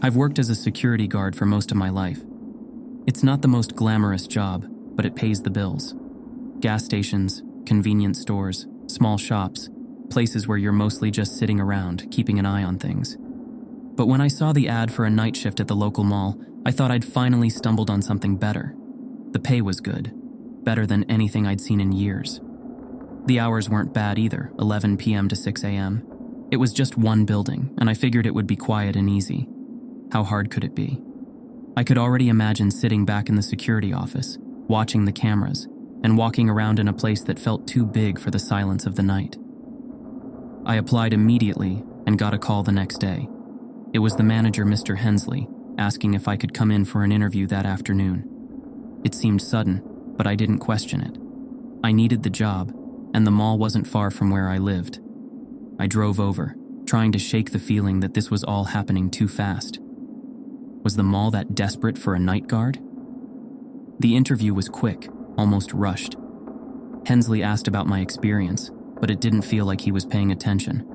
I've worked as a security guard for most of my life. It's not the most glamorous job, but it pays the bills. Gas stations, convenience stores, small shops, places where you're mostly just sitting around, keeping an eye on things. But when I saw the ad for a night shift at the local mall, I thought I'd finally stumbled on something better. The pay was good, better than anything I'd seen in years. The hours weren't bad either, 11 p.m. to 6 a.m. It was just one building, and I figured it would be quiet and easy. How hard could it be? I could already imagine sitting back in the security office, watching the cameras, and walking around in a place that felt too big for the silence of the night. I applied immediately and got a call the next day. It was the manager, Mr. Hensley, asking if I could come in for an interview that afternoon. It seemed sudden, but I didn't question it. I needed the job, and the mall wasn't far from where I lived. I drove over, trying to shake the feeling that this was all happening too fast. Was the mall that desperate for a night guard? The interview was quick, almost rushed. Hensley asked about my experience, but it didn't feel like he was paying attention.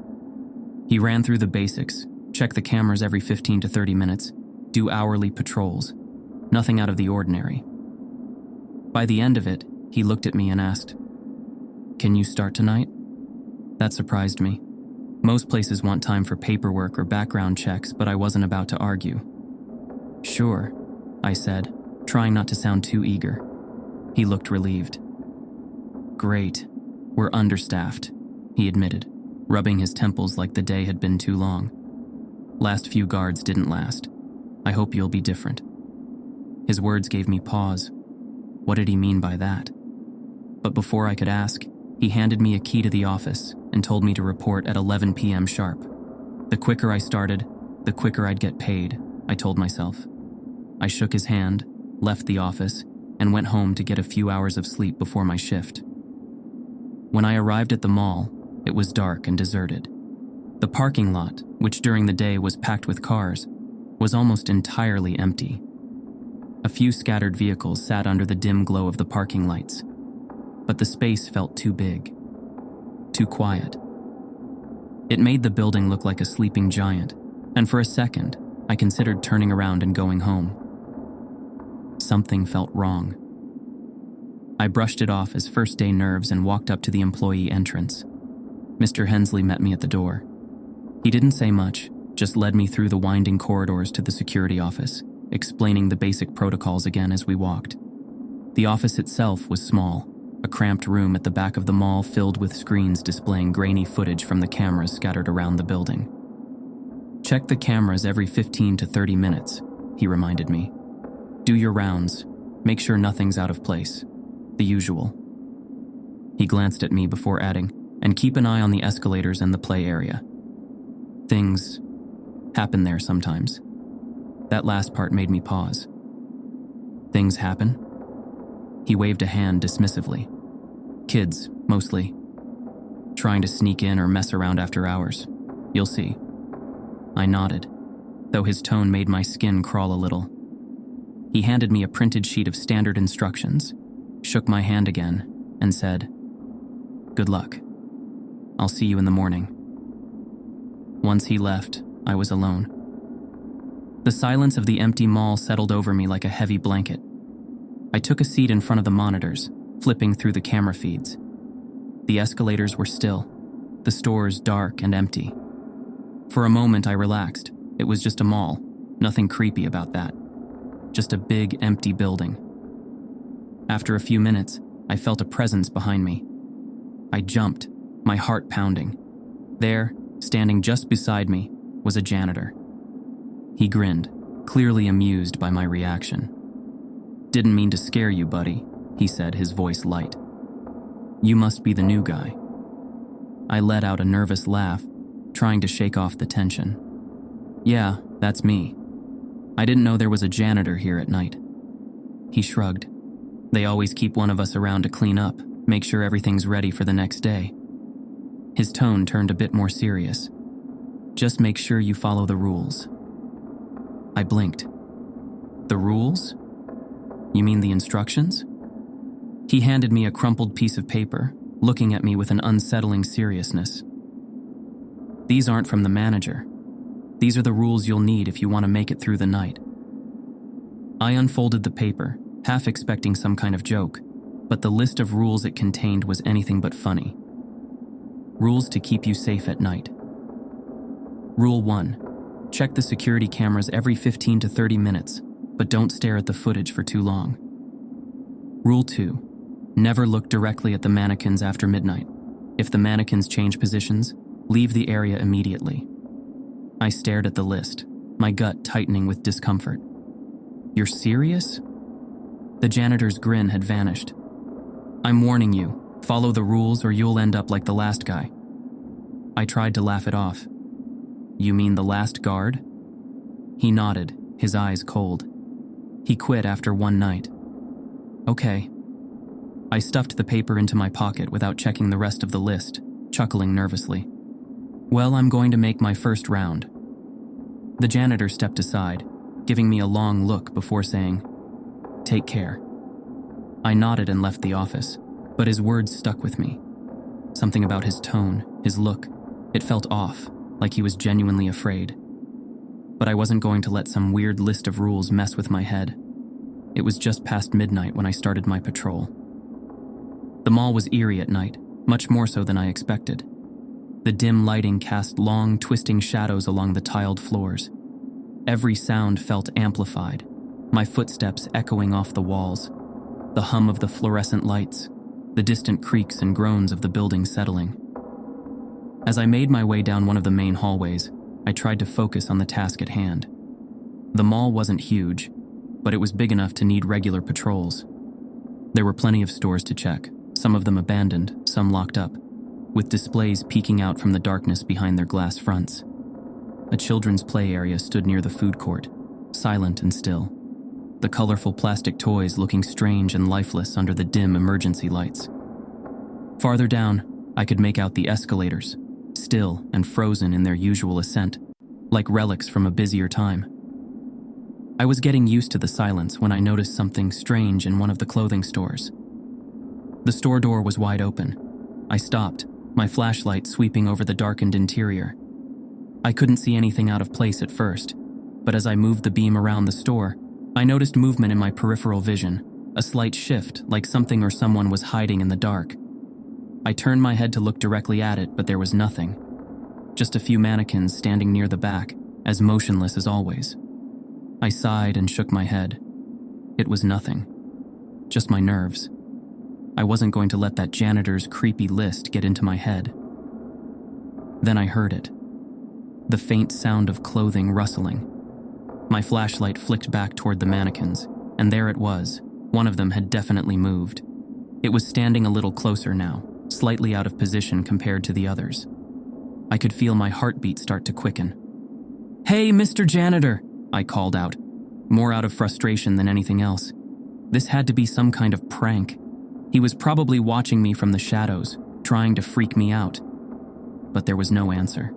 He ran through the basics, check the cameras every 15 to 30 minutes, do hourly patrols. Nothing out of the ordinary. By the end of it, he looked at me and asked, "Can you start tonight?" That surprised me. Most places want time for paperwork or background checks, but I wasn't about to argue. "Sure," I said, trying not to sound too eager. He looked relieved. "Great. We're understaffed," he admitted, rubbing his temples like the day had been too long. "Last few guards didn't last. I hope you'll be different." His words gave me pause. What did he mean by that? But before I could ask, he handed me a key to the office and told me to report at 11 p.m. sharp. The quicker I started, the quicker I'd get paid, I told myself. I shook his hand, left the office, and went home to get a few hours of sleep before my shift. When I arrived at the mall, it was dark and deserted. The parking lot, which during the day was packed with cars, was almost entirely empty. A few scattered vehicles sat under the dim glow of the parking lights, but the space felt too big, too quiet. It made the building look like a sleeping giant, and for a second, I considered turning around and going home. Something felt wrong. I brushed it off as first-day nerves and walked up to the employee entrance. Mr. Hensley met me at the door. He didn't say much, just led me through the winding corridors to the security office, explaining the basic protocols again as we walked. The office itself was small, a cramped room at the back of the mall filled with screens displaying grainy footage from the cameras scattered around the building. "Check the cameras every 15 to 30 minutes, he reminded me. "Do your rounds, make sure nothing's out of place. The usual." He glanced at me before adding, "And keep an eye on the escalators and the play area. Things happen there sometimes." That last part made me pause. "Things happen?" He waved a hand dismissively. "Kids, mostly. Trying to sneak in or mess around after hours. You'll see." I nodded, though his tone made my skin crawl a little. He handed me a printed sheet of standard instructions, shook my hand again, and said, "Good luck. I'll see you in the morning." Once he left, I was alone. The silence of the empty mall settled over me like a heavy blanket. I took a seat in front of the monitors, flipping through the camera feeds. The escalators were still, the stores dark and empty. For a moment I relaxed. It was just a mall, nothing creepy about that. Just a big, empty building. After a few minutes, I felt a presence behind me. I jumped, my heart pounding. There, standing just beside me, was a janitor. He grinned, clearly amused by my reaction. "Didn't mean to scare you, buddy," he said, his voice light. "You must be the new guy." I let out a nervous laugh, trying to shake off the tension. "Yeah, that's me. I didn't know there was a janitor here at night." He shrugged. "They always keep one of us around to clean up, make sure everything's ready for the next day." His tone turned a bit more serious. "Just make sure you follow the rules." I blinked. "The rules? You mean the instructions?" He handed me a crumpled piece of paper, looking at me with an unsettling seriousness. "These aren't from the manager. These are the rules you'll need if you want to make it through the night." I unfolded the paper, half expecting some kind of joke, but the list of rules it contained was anything but funny. Rules to keep you safe at night. Rule 1. Check the security cameras every 15 to 30 minutes, but don't stare at the footage for too long. Rule 2. Never look directly at the mannequins after midnight. If the mannequins change positions, leave the area immediately. I stared at the list, my gut tightening with discomfort. "You're serious?" The janitor's grin had vanished. "I'm warning you, follow the rules or you'll end up like the last guy." I tried to laugh it off. "You mean the last guard?" He nodded, his eyes cold. "He quit after one night." "Okay." I stuffed the paper into my pocket without checking the rest of the list, chuckling nervously. "Well, I'm going to make my first round." The janitor stepped aside, giving me a long look before saying, "Take care." I nodded and left the office, but his words stuck with me. Something about his tone, his look, it felt off, like he was genuinely afraid. But I wasn't going to let some weird list of rules mess with my head. It was just past midnight when I started my patrol. The mall was eerie at night, much more so than I expected. The dim lighting cast long, twisting shadows along the tiled floors. Every sound felt amplified, my footsteps echoing off the walls, the hum of the fluorescent lights, the distant creaks and groans of the building settling. As I made my way down one of the main hallways, I tried to focus on the task at hand. The mall wasn't huge, but it was big enough to need regular patrols. There were plenty of stores to check, some of them abandoned, some locked up, with displays peeking out from the darkness behind their glass fronts. A children's play area stood near the food court, silent and still, the colorful plastic toys looking strange and lifeless under the dim emergency lights. Farther down, I could make out the escalators, still and frozen in their usual ascent, like relics from a busier time. I was getting used to the silence when I noticed something strange in one of the clothing stores. The store door was wide open. I stopped, my flashlight sweeping over the darkened interior. I couldn't see anything out of place at first, but as I moved the beam around the store, I noticed movement in my peripheral vision, a slight shift, like something or someone was hiding in the dark. I turned my head to look directly at it, but there was nothing. Just a few mannequins standing near the back, as motionless as always. I sighed and shook my head. It was nothing. Just my nerves. I wasn't going to let that janitor's creepy list get into my head. Then I heard it. The faint sound of clothing rustling. My flashlight flicked back toward the mannequins, and there it was. One of them had definitely moved. It was standing a little closer now, slightly out of position compared to the others. I could feel my heartbeat start to quicken. "Hey, Mr. Janitor!" I called out, more out of frustration than anything else. This had to be some kind of prank. He was probably watching me from the shadows, trying to freak me out. But there was no answer.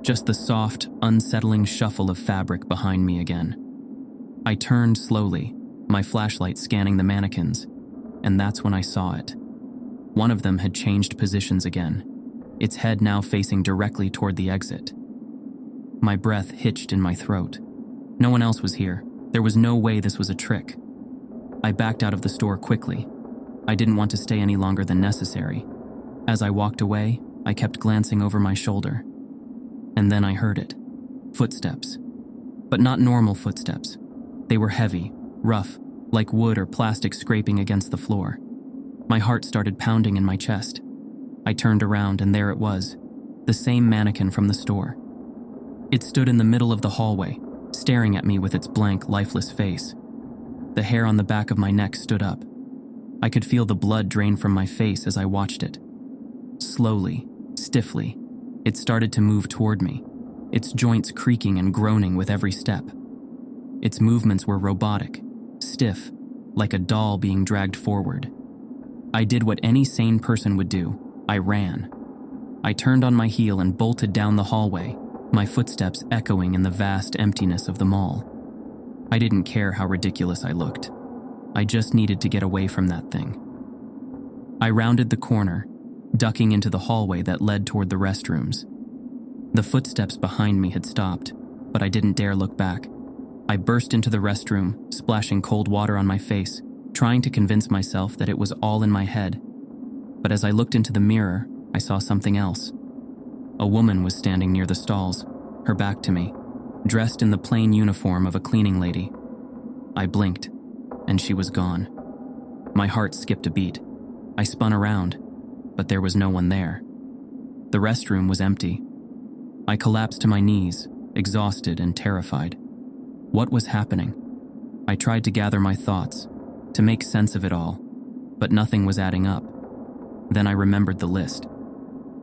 Just the soft, unsettling shuffle of fabric behind me again. I turned slowly, my flashlight scanning the mannequins, and that's when I saw it. One of them had changed positions again, its head now facing directly toward the exit. My breath hitched in my throat. No one else was here. There was no way this was a trick. I backed out of the store quickly. I didn't want to stay any longer than necessary. As I walked away, I kept glancing over my shoulder. And then I heard it. Footsteps. But not normal footsteps. They were heavy, rough, like wood or plastic scraping against the floor. My heart started pounding in my chest. I turned around and there it was, the same mannequin from the store. It stood in the middle of the hallway, staring at me with its blank, lifeless face. The hair on the back of my neck stood up. I could feel the blood drain from my face as I watched it. Slowly, stiffly, it started to move toward me, its joints creaking and groaning with every step. Its movements were robotic, stiff, like a doll being dragged forward. I did what any sane person would do. I ran. I turned on my heel and bolted down the hallway, my footsteps echoing in the vast emptiness of the mall. I didn't care how ridiculous I looked. I just needed to get away from that thing. I rounded the corner, ducking into the hallway that led toward the restrooms. The footsteps behind me had stopped, but I didn't dare look back. I burst into the restroom, splashing cold water on my face, trying to convince myself that it was all in my head. But as I looked into the mirror, I saw something else. A woman was standing near the stalls, her back to me, dressed in the plain uniform of a cleaning lady. I blinked, and she was gone. My heart skipped a beat. I spun around, but there was no one there. The restroom was empty. I collapsed to my knees, exhausted and terrified. What was happening? I tried to gather my thoughts, to make sense of it all, but nothing was adding up. Then I remembered the list.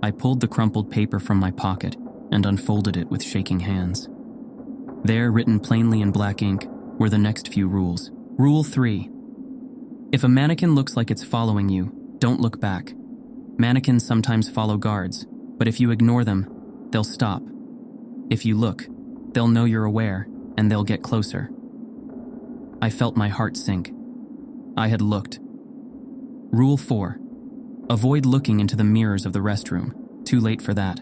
I pulled the crumpled paper from my pocket and unfolded it with shaking hands. There, written plainly in black ink, were the next few rules. Rule 3. If a mannequin looks like it's following you, don't look back. Mannequins sometimes follow guards, but if you ignore them, they'll stop. If you look, they'll know you're aware, and they'll get closer. I felt my heart sink. I had looked. Rule 4. Avoid looking into the mirrors of the restroom. Too late for that.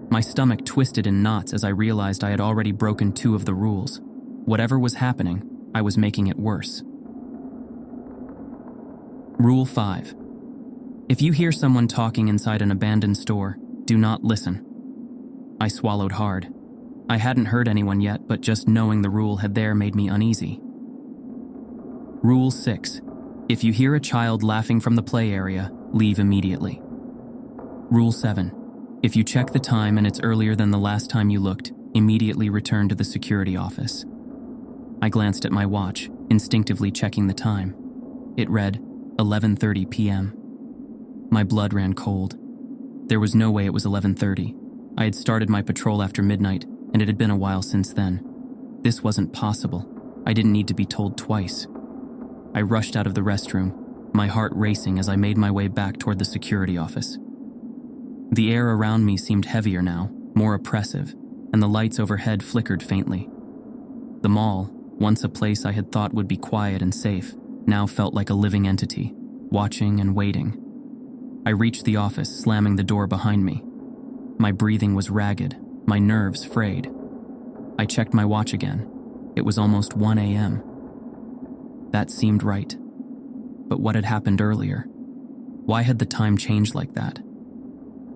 My stomach twisted in knots as I realized I had already broken 2 of the rules. Whatever was happening, I was making it worse. Rule 5. If you hear someone talking inside an abandoned store, do not listen. I swallowed hard. I hadn't heard anyone yet, but just knowing the rule had there made me uneasy. Rule 6. If you hear a child laughing from the play area, leave immediately. Rule 7. If you check the time and it's earlier than the last time you looked, immediately return to the security office. I glanced at my watch, instinctively checking the time. It read 11:30 p.m. My blood ran cold. There was no way it was 11:30. I had started my patrol after midnight, and it had been a while since then. This wasn't possible. I didn't need to be told twice. I rushed out of the restroom, my heart racing as I made my way back toward the security office. The air around me seemed heavier now, more oppressive, and the lights overhead flickered faintly. The mall, once a place I had thought would be quiet and safe, now felt like a living entity, watching and waiting. I reached the office, slamming the door behind me. My breathing was ragged, my nerves frayed. I checked my watch again. It was almost 1 a.m. That seemed right. But what had happened earlier? Why had the time changed like that?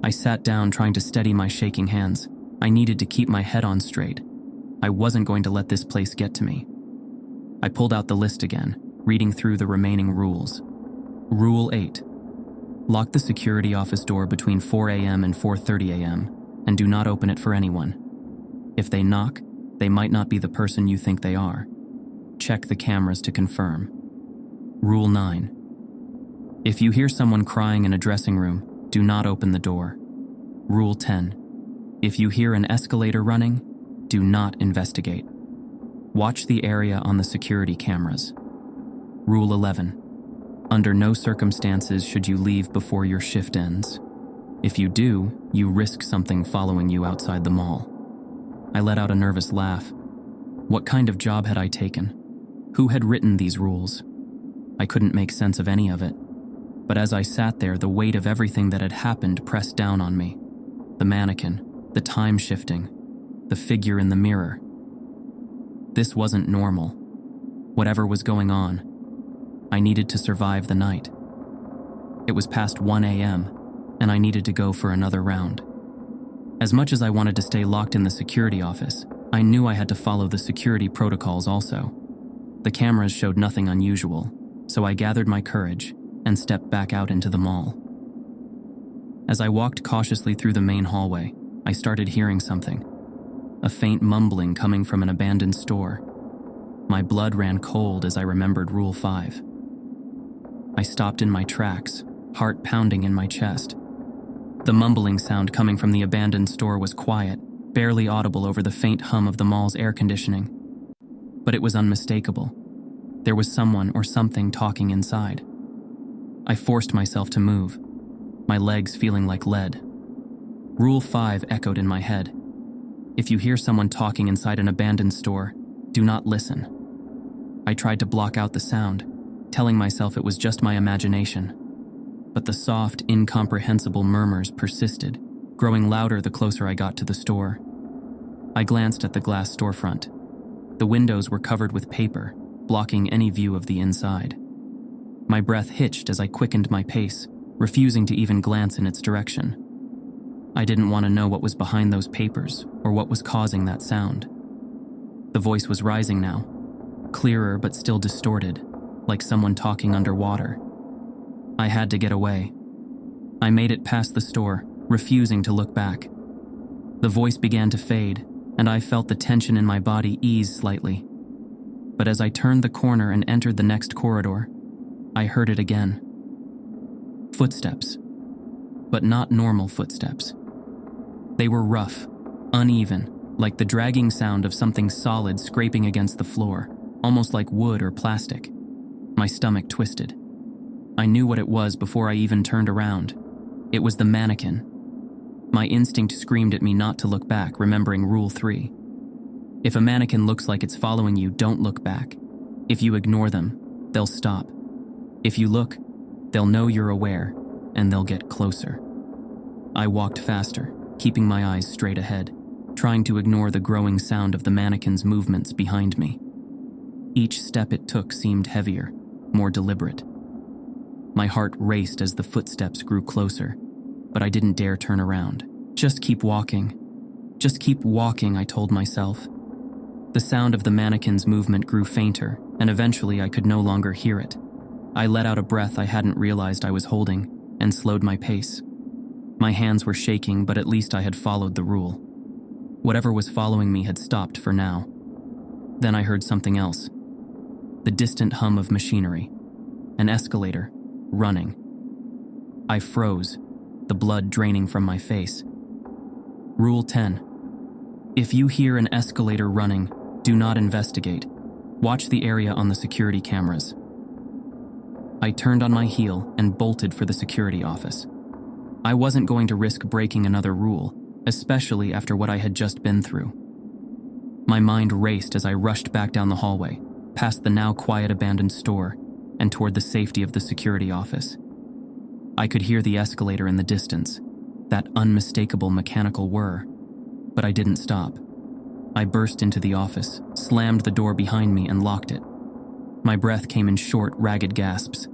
I sat down, trying to steady my shaking hands. I needed to keep my head on straight. I wasn't going to let this place get to me. I pulled out the list again, reading through the remaining rules. Rule 8. Lock the security office door between 4 a.m. and 4:30 a.m., and do not open it for anyone. If they knock, they might not be the person you think they are. Check the cameras to confirm. Rule 9. If you hear someone crying in a dressing room, do not open the door. Rule 10. If you hear an escalator running, do not investigate. Watch the area on the security cameras. Rule 11. Under no circumstances should you leave before your shift ends. If you do, you risk something following you outside the mall. I let out a nervous laugh. What kind of job had I taken? Who had written these rules? I couldn't make sense of any of it. But as I sat there, the weight of everything that had happened pressed down on me. The mannequin, the time shifting, the figure in the mirror. This wasn't normal. Whatever was going on, I needed to survive the night. It was past 1 a.m., and I needed to go for another round. As much as I wanted to stay locked in the security office, I knew I had to follow the security protocols also. The cameras showed nothing unusual, so I gathered my courage and stepped back out into the mall. As I walked cautiously through the main hallway, I started hearing something. A faint mumbling coming from an abandoned store. My blood ran cold as I remembered Rule 5. I stopped in my tracks, heart pounding in my chest. The mumbling sound coming from the abandoned store was quiet, barely audible over the faint hum of the mall's air conditioning. But it was unmistakable. There was someone or something talking inside. I forced myself to move, my legs feeling like lead. Rule 5 echoed in my head. If you hear someone talking inside an abandoned store, do not listen. I tried to block out the sound, telling myself it was just my imagination. But the soft, incomprehensible murmurs persisted, growing louder the closer I got to the store. I glanced at the glass storefront. The windows were covered with paper, blocking any view of the inside. My breath hitched as I quickened my pace, refusing to even glance in its direction. I didn't want to know what was behind those papers or what was causing that sound. The voice was rising now, clearer but still distorted, like someone talking underwater. I had to get away. I made it past the store, refusing to look back. The voice began to fade, and I felt the tension in my body ease slightly. But as I turned the corner and entered the next corridor, I heard it again. Footsteps. But not normal footsteps. They were rough, uneven, like the dragging sound of something solid scraping against the floor, almost like wood or plastic. My stomach twisted. I knew what it was before I even turned around. It was the mannequin. My instinct screamed at me not to look back, remembering Rule 3. If a mannequin looks like it's following you, don't look back. If you ignore them, they'll stop. If you look, they'll know you're aware, and they'll get closer. I walked faster, keeping my eyes straight ahead, trying to ignore the growing sound of the mannequin's movements behind me. Each step it took seemed heavier, more deliberate. My heart raced as the footsteps grew closer, but I didn't dare turn around. Just keep walking. Just keep walking, I told myself. The sound of the mannequin's movement grew fainter, and eventually I could no longer hear it. I let out a breath I hadn't realized I was holding, and slowed my pace. My hands were shaking, but at least I had followed the rule. Whatever was following me had stopped for now. Then I heard something else. The distant hum of machinery. An escalator, running. I froze, the blood draining from my face. Rule 10. If you hear an escalator running, do not investigate. Watch the area on the security cameras. I turned on my heel and bolted for the security office. I wasn't going to risk breaking another rule, especially after what I had just been through. My mind raced as I rushed back down the hallway, past the now quiet abandoned store, and toward the safety of the security office. I could hear the escalator in the distance, that unmistakable mechanical whir, but I didn't stop. I burst into the office, slammed the door behind me, and locked it. My breath came in short, ragged gasps.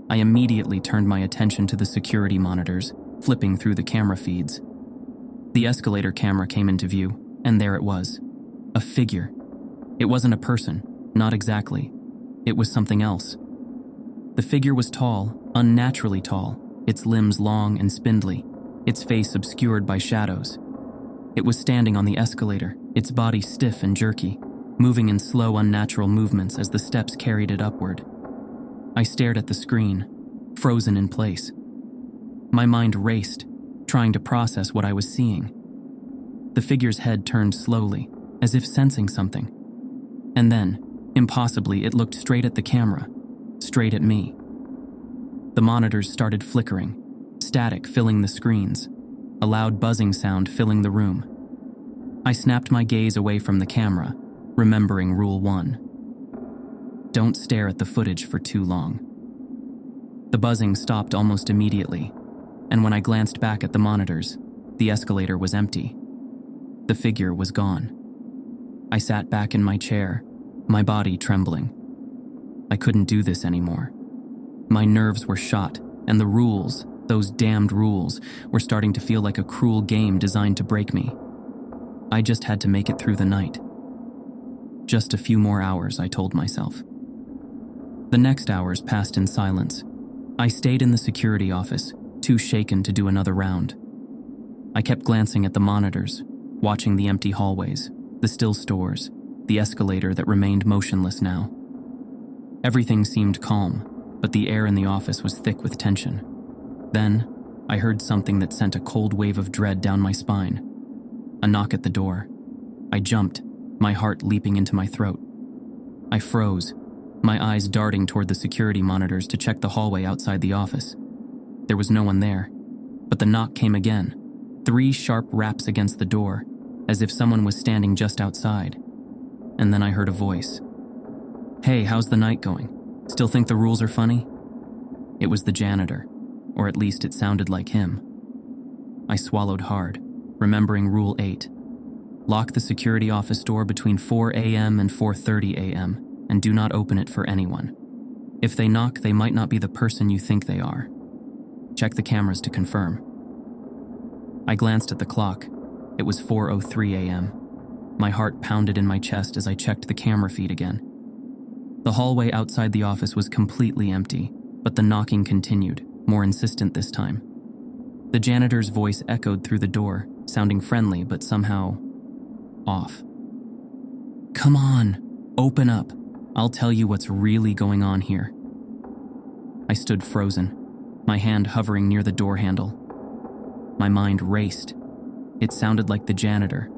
I immediately turned my attention to the security monitors, flipping through the camera feeds. The escalator camera came into view, and there it was. A figure. It wasn't a person, not exactly. It was something else. The figure was tall, unnaturally tall, its limbs long and spindly, its face obscured by shadows. It was standing on the escalator, its body stiff and jerky, moving in slow, unnatural movements as the steps carried it upward. I stared at the screen, frozen in place. My mind raced, trying to process what I was seeing. The figure's head turned slowly, as if sensing something. And then, impossibly, it looked straight at the camera, straight at me. The monitors started flickering, static filling the screens, a loud buzzing sound filling the room. I snapped my gaze away from the camera, remembering Rule 1. Don't stare at the footage for too long. The buzzing stopped almost immediately, and when I glanced back at the monitors, the escalator was empty. The figure was gone. I sat back in my chair, my body trembling. I couldn't do this anymore. My nerves were shot, and the rules, those damned rules, were starting to feel like a cruel game designed to break me. I just had to make it through the night. Just a few more hours, I told myself. The next hours passed in silence. I stayed in the security office, too shaken to do another round. I kept glancing at the monitors, watching the empty hallways, the still stores, the escalator that remained motionless now. Everything seemed calm, but the air in the office was thick with tension. Then, I heard something that sent a cold wave of dread down my spine. A knock at the door. I jumped, my heart leaping into my throat. I froze, my eyes darting toward the security monitors to check the hallway outside the office. There was no one there, but the knock came again, 3 sharp raps against the door, as if someone was standing just outside. And then I heard a voice. "Hey, how's the night going? Still think the rules are funny?" It was the janitor, or at least it sounded like him. I swallowed hard, remembering Rule 8. Lock the security office door between 4 a.m. and 4:30 a.m., and do not open it for anyone. If they knock, they might not be the person you think they are. Check the cameras to confirm. I glanced at the clock. It was 4:03 a.m. My heart pounded in my chest as I checked the camera feed again. The hallway outside the office was completely empty, but the knocking continued, more insistent this time. The janitor's voice echoed through the door, sounding friendly but somehow off. "Come on, open up. I'll tell you what's really going on here." I stood frozen, my hand hovering near the door handle. My mind raced. It sounded like the janitor,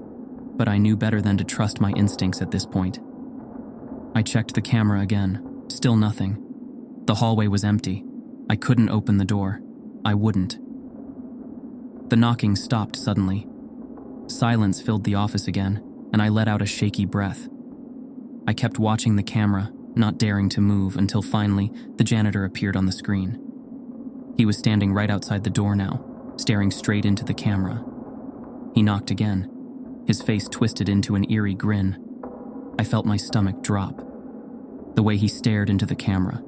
but I knew better than to trust my instincts at this point. I checked the camera again, still nothing. The hallway was empty. I couldn't open the door. I wouldn't. The knocking stopped suddenly. Silence filled the office again, and I let out a shaky breath. I kept watching the camera, not daring to move, until finally the janitor appeared on the screen. He was standing right outside the door now, staring straight into the camera. He knocked again, his face twisted into an eerie grin. I felt my stomach drop. The way he stared into the camera,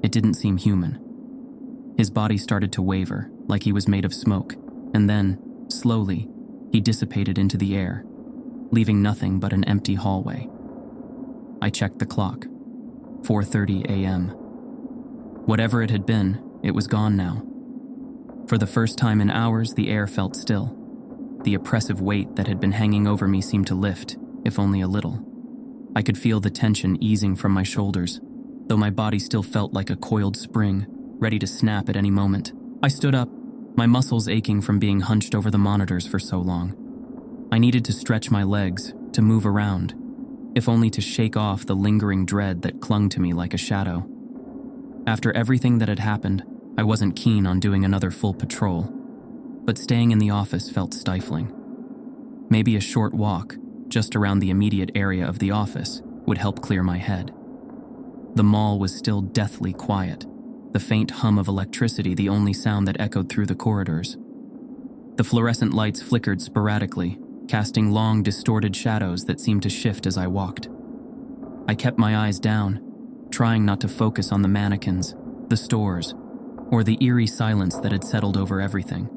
it didn't seem human. His body started to waver, like he was made of smoke, and then, slowly, he dissipated into the air, leaving nothing but an empty hallway. I checked the clock. 4:30 a.m. Whatever it had been, it was gone now. For the first time in hours, the air felt still. The oppressive weight that had been hanging over me seemed to lift, if only a little. I could feel the tension easing from my shoulders, though my body still felt like a coiled spring, ready to snap at any moment. I stood up, my muscles aching from being hunched over the monitors for so long. I needed to stretch my legs, to move around, if only to shake off the lingering dread that clung to me like a shadow. After everything that had happened, I wasn't keen on doing another full patrol, but staying in the office felt stifling. Maybe a short walk, just around the immediate area of the office, would help clear my head. The mall was still deathly quiet, the faint hum of electricity the only sound that echoed through the corridors. The fluorescent lights flickered sporadically, casting long, distorted shadows that seemed to shift as I walked. I kept my eyes down, trying not to focus on the mannequins, the stores, or the eerie silence that had settled over everything.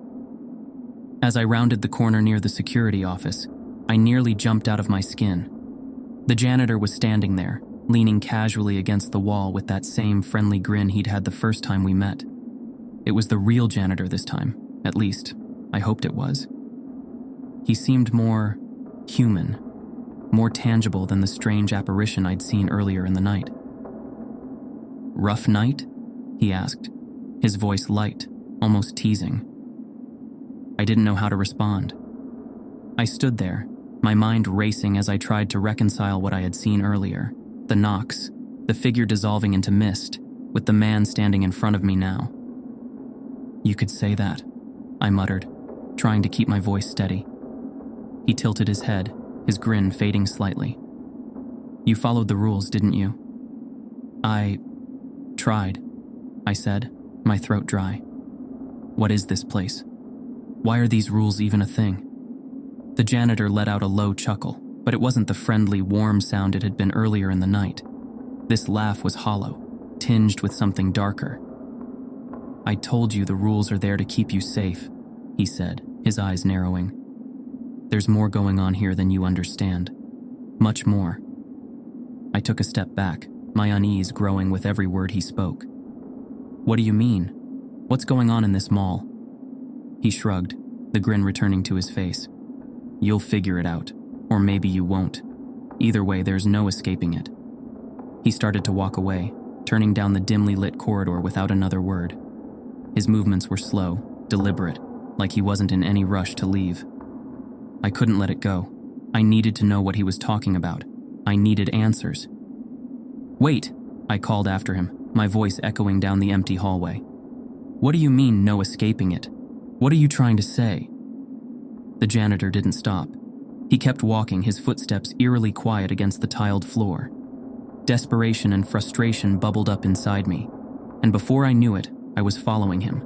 As I rounded the corner near the security office, I nearly jumped out of my skin. The janitor was standing there, leaning casually against the wall with that same friendly grin he'd had the first time we met. It was the real janitor this time, at least, I hoped it was. He seemed more human, more tangible than the strange apparition I'd seen earlier in the night. "Rough night?" he asked, his voice light, almost teasing. I didn't know how to respond. I stood there, my mind racing as I tried to reconcile what I had seen earlier, the knocks, the figure dissolving into mist, with the man standing in front of me now. "You could say that," I muttered, trying to keep my voice steady. He tilted his head, his grin fading slightly. "You followed the rules, didn't you?" "I tried," I said, my throat dry. "What is this place? Why are these rules even a thing?" The janitor let out a low chuckle, but it wasn't the friendly, warm sound it had been earlier in the night. This laugh was hollow, tinged with something darker. "I told you the rules are there to keep you safe," he said, his eyes narrowing. "There's more going on here than you understand. Much more." I took a step back, my unease growing with every word he spoke. "What do you mean? What's going on in this mall?" He shrugged, the grin returning to his face. "You'll figure it out, or maybe you won't. Either way, there's no escaping it." He started to walk away, turning down the dimly lit corridor without another word. His movements were slow, deliberate, like he wasn't in any rush to leave. I couldn't let it go. I needed to know what he was talking about. I needed answers. "Wait," I called after him, my voice echoing down the empty hallway. "What do you mean, no escaping it? What are you trying to say?" The janitor didn't stop. He kept walking, his footsteps eerily quiet against the tiled floor. Desperation and frustration bubbled up inside me, and before I knew it, I was following him,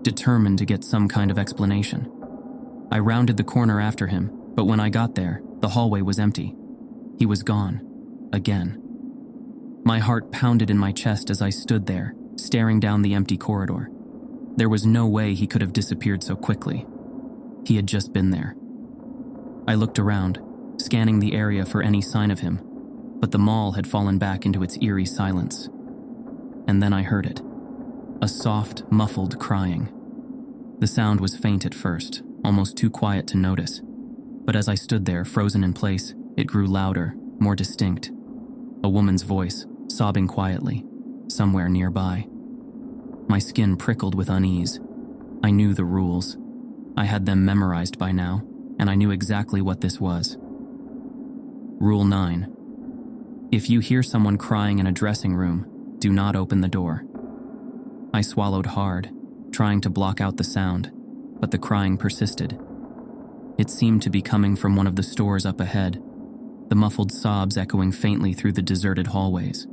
determined to get some kind of explanation. I rounded the corner after him, but when I got there, the hallway was empty. He was gone. Again. My heart pounded in my chest as I stood there, staring down the empty corridor. There was no way he could have disappeared so quickly. He had just been there. I looked around, scanning the area for any sign of him, but the mall had fallen back into its eerie silence. And then I heard it. A soft, muffled crying. The sound was faint at first, almost too quiet to notice. But as I stood there, frozen in place, it grew louder, more distinct. A woman's voice, sobbing quietly, somewhere nearby. My skin prickled with unease. I knew the rules. I had them memorized by now, and I knew exactly what this was. Rule 9. If you hear someone crying in a dressing room, do not open the door. I swallowed hard, trying to block out the sound, but the crying persisted. It seemed to be coming from one of the stores up ahead, the muffled sobs echoing faintly through the deserted hallways.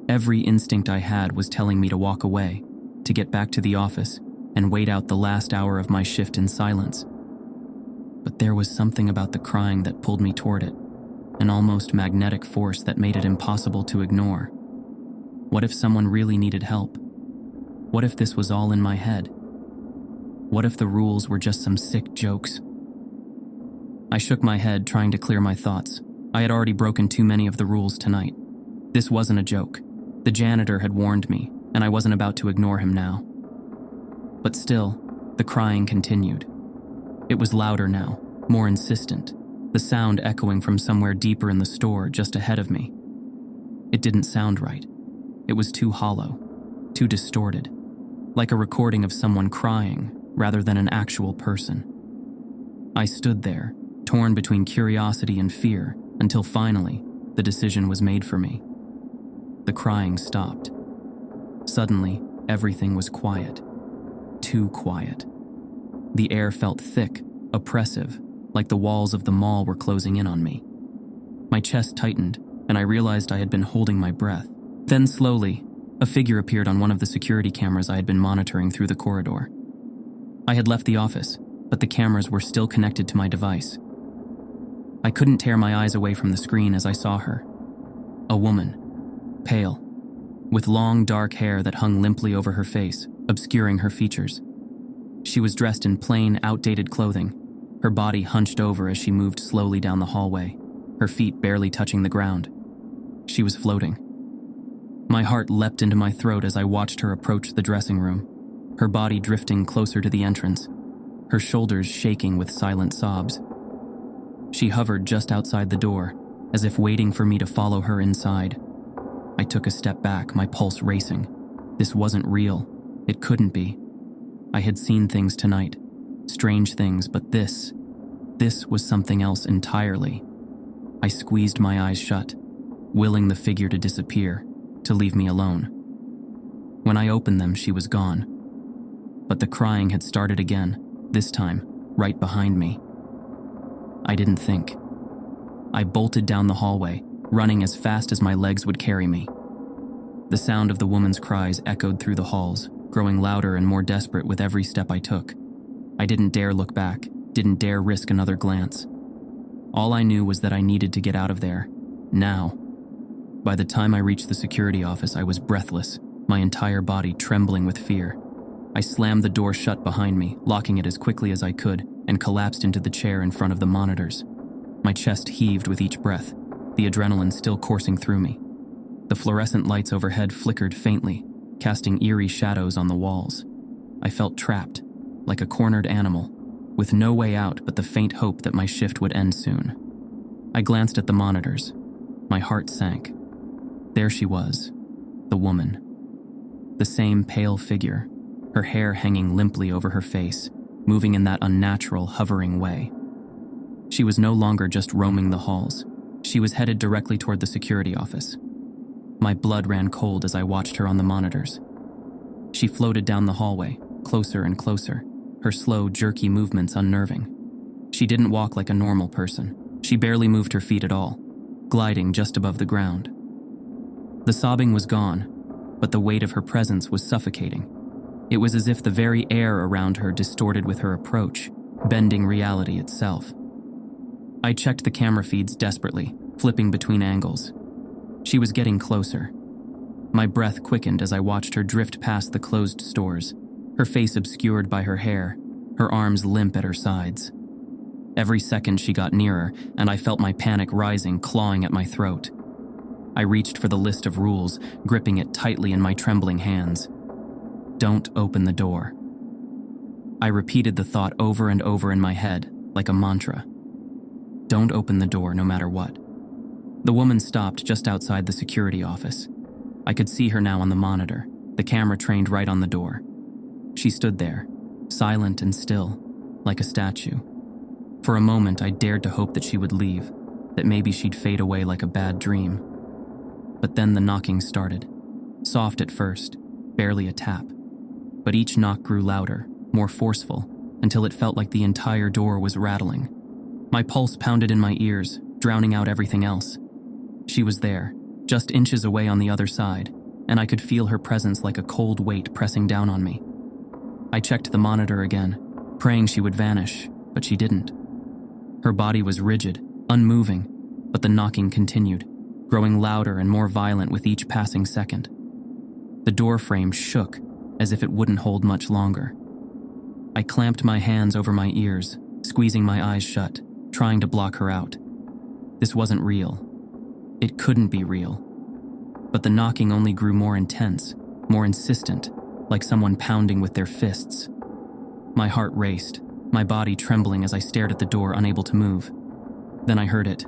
Every instinct I had was telling me to walk away, to get back to the office, and wait out the last hour of my shift in silence. But there was something about the crying that pulled me toward it, an almost magnetic force that made it impossible to ignore. What if someone really needed help? What if this was all in my head? What if the rules were just some sick jokes? I shook my head, trying to clear my thoughts. I had already broken too many of the rules tonight. This wasn't a joke. The janitor had warned me, and I wasn't about to ignore him now. But still, the crying continued. It was louder now, more insistent, the sound echoing from somewhere deeper in the store just ahead of me. It didn't sound right. It was too hollow, too distorted, like a recording of someone crying rather than an actual person. I stood there, torn between curiosity and fear, until finally, the decision was made for me. The crying stopped. Suddenly, everything was quiet. Too quiet. The air felt thick, oppressive, like the walls of the mall were closing in on me. My chest tightened, and I realized I had been holding my breath. Then slowly, a figure appeared on one of the security cameras I had been monitoring through the corridor. I had left the office, but the cameras were still connected to my device. I couldn't tear my eyes away from the screen as I saw her. A woman, pale, with long dark hair that hung limply over her face, obscuring her features. She was dressed in plain, outdated clothing, her body hunched over as she moved slowly down the hallway, her feet barely touching the ground. She was floating. My heart leapt into my throat as I watched her approach the dressing room, her body drifting closer to the entrance, her shoulders shaking with silent sobs. She hovered just outside the door, as if waiting for me to follow her inside. I took a step back, my pulse racing. This wasn't real. It couldn't be. I had seen things tonight, strange things, but this was something else entirely. I squeezed my eyes shut, willing the figure to disappear, to leave me alone. When I opened them, she was gone. But the crying had started again, this time, right behind me. I didn't think. I bolted down the hallway, running as fast as my legs would carry me. The sound of the woman's cries echoed through the halls, growing louder and more desperate with every step I took. I didn't dare look back, didn't dare risk another glance. All I knew was that I needed to get out of there, now. By the time I reached the security office, I was breathless, my entire body trembling with fear. I slammed the door shut behind me, locking it as quickly as I could, and collapsed into the chair in front of the monitors. My chest heaved with each breath, the adrenaline still coursing through me. The fluorescent lights overhead flickered faintly, casting eerie shadows on the walls. I felt trapped, like a cornered animal, with no way out but the faint hope that my shift would end soon. I glanced at the monitors. My heart sank. There she was, the woman. The same pale figure, her hair hanging limply over her face, moving in that unnatural, hovering way. She was no longer just roaming the halls. She was headed directly toward the security office. My blood ran cold as I watched her on the monitors. She floated down the hallway, closer and closer, her slow, jerky movements unnerving. She didn't walk like a normal person. She barely moved her feet at all, gliding just above the ground. The sobbing was gone, but the weight of her presence was suffocating. It was as if the very air around her distorted with her approach, bending reality itself. I checked the camera feeds desperately, flipping between angles. She was getting closer. My breath quickened as I watched her drift past the closed stores, her face obscured by her hair, her arms limp at her sides. Every second she got nearer, and I felt my panic rising, clawing at my throat. I reached for the list of rules, gripping it tightly in my trembling hands. Don't open the door. I repeated the thought over and over in my head, like a mantra. Don't open the door no matter what. The woman stopped just outside the security office. I could see her now on the monitor, the camera trained right on the door. She stood there, silent and still, like a statue. For a moment, I dared to hope that she would leave, that maybe she'd fade away like a bad dream. But then the knocking started. Soft at first, barely a tap. But each knock grew louder, more forceful, until it felt like the entire door was rattling. My pulse pounded in my ears, drowning out everything else. She was there, just inches away on the other side, and I could feel her presence like a cold weight pressing down on me. I checked the monitor again, praying she would vanish, but she didn't. Her body was rigid, unmoving, but the knocking continued, growing louder and more violent with each passing second. The door frame shook, as if it wouldn't hold much longer. I clamped my hands over my ears, squeezing my eyes shut, trying to block her out. This wasn't real. It couldn't be real. But the knocking only grew more intense, more insistent, like someone pounding with their fists. My heart raced, my body trembling as I stared at the door, unable to move. Then I heard it.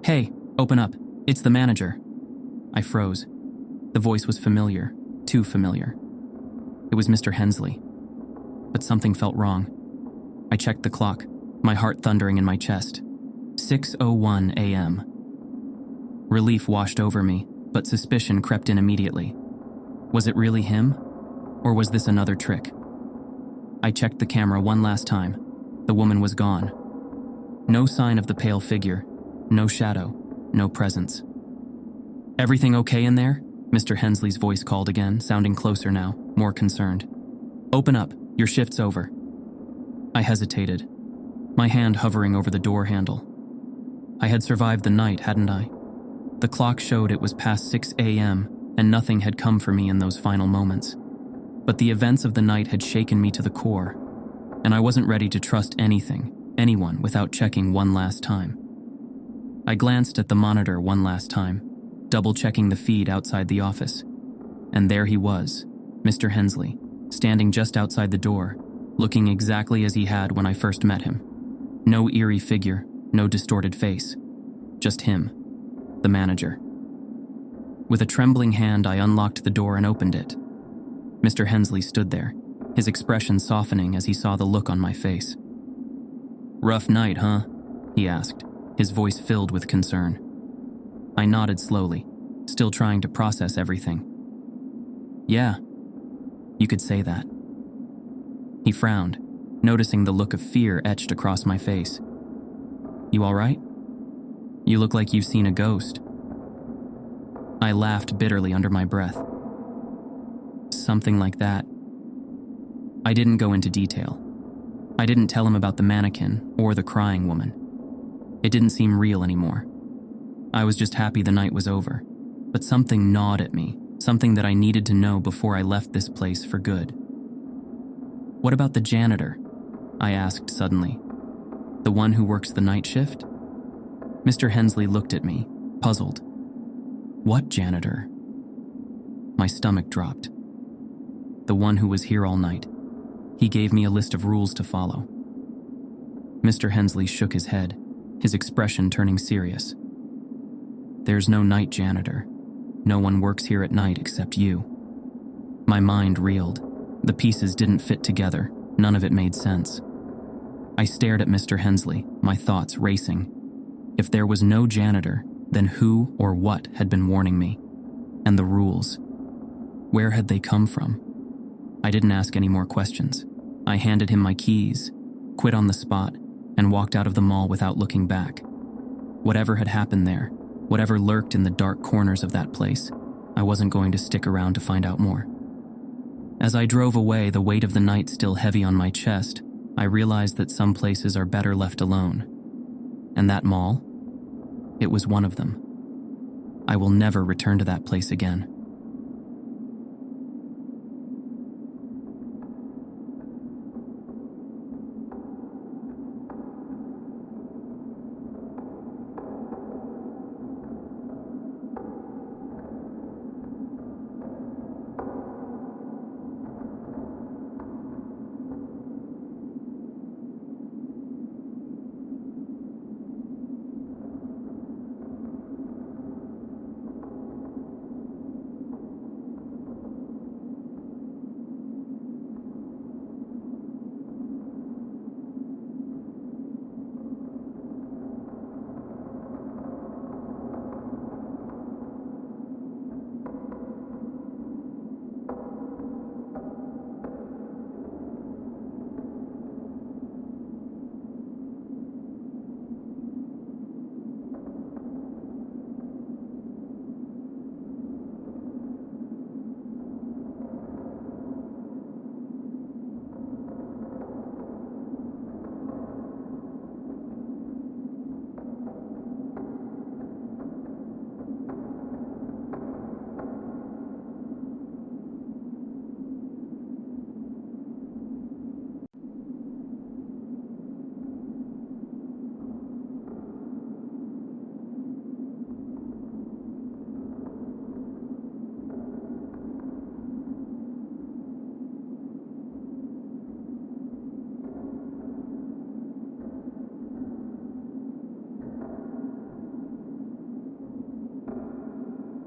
"Hey, open up. It's the manager." I froze. The voice was familiar, too familiar. It was Mr. Hensley. But something felt wrong. I checked the clock, my heart thundering in my chest. 6:01 a.m. Relief washed over me, but suspicion crept in immediately. Was it really him? Or was this another trick? I checked the camera one last time. The woman was gone. No sign of the pale figure, no shadow, no presence. "Everything okay in there?" Mr. Hensley's voice called again, sounding closer now, more concerned. "Open up, your shift's over." I hesitated, my hand hovering over the door handle. I had survived the night, hadn't I? The clock showed it was past 6 a.m., and nothing had come for me in those final moments. But the events of the night had shaken me to the core, and I wasn't ready to trust anything, anyone, without checking one last time. I glanced at the monitor one last time, double-checking the feed outside the office. And there he was, Mr. Hensley, standing just outside the door, looking exactly as he had when I first met him. No eerie figure, no distorted face. Just him, the manager. With a trembling hand, I unlocked the door and opened it. Mr. Hensley stood there, his expression softening as he saw the look on my face. "Rough night, huh?" he asked, his voice filled with concern. I nodded slowly, still trying to process everything. "Yeah, you could say that." He frowned, noticing the look of fear etched across my face. "You all right? You look like you've seen a ghost." I laughed bitterly under my breath. "Something like that." I didn't go into detail. I didn't tell him about the mannequin or the crying woman. It didn't seem real anymore. I was just happy the night was over, but something gnawed at me, something that I needed to know before I left this place for good. "What about the janitor?" I asked suddenly. "The one who works the night shift?" Mr. Hensley looked at me, puzzled. "What janitor?" My stomach dropped. "The one who was here all night. He gave me a list of rules to follow." Mr. Hensley shook his head, his expression turning serious. "There's no night janitor. No one works here at night except you." My mind reeled. The pieces didn't fit together. None of it made sense. I stared at Mr. Hensley, my thoughts racing. If there was no janitor, then who or what had been warning me? And the rules? Where had they come from? I didn't ask any more questions. I handed him my keys, quit on the spot, and walked out of the mall without looking back. Whatever had happened there, whatever lurked in the dark corners of that place, I wasn't going to stick around to find out more. As I drove away, the weight of the night still heavy on my chest, I realized that some places are better left alone. And that mall? It was one of them. I will never return to that place again.